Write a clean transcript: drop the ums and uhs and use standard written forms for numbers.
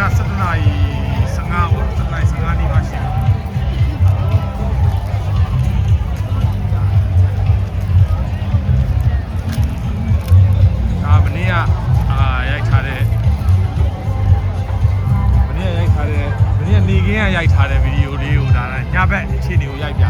17 နာရီ15ပေါ့17နာရီ15နီးပါးရှိတယ်ဒါမနေ့ကရိုက်ထားတဲ့မနေ့ကနေခင်းကရိုက်ထားတဲ့ဗီဒီယိုလေးကိုဒါညဘက်အခြေအနေကိုရိုက်ပြ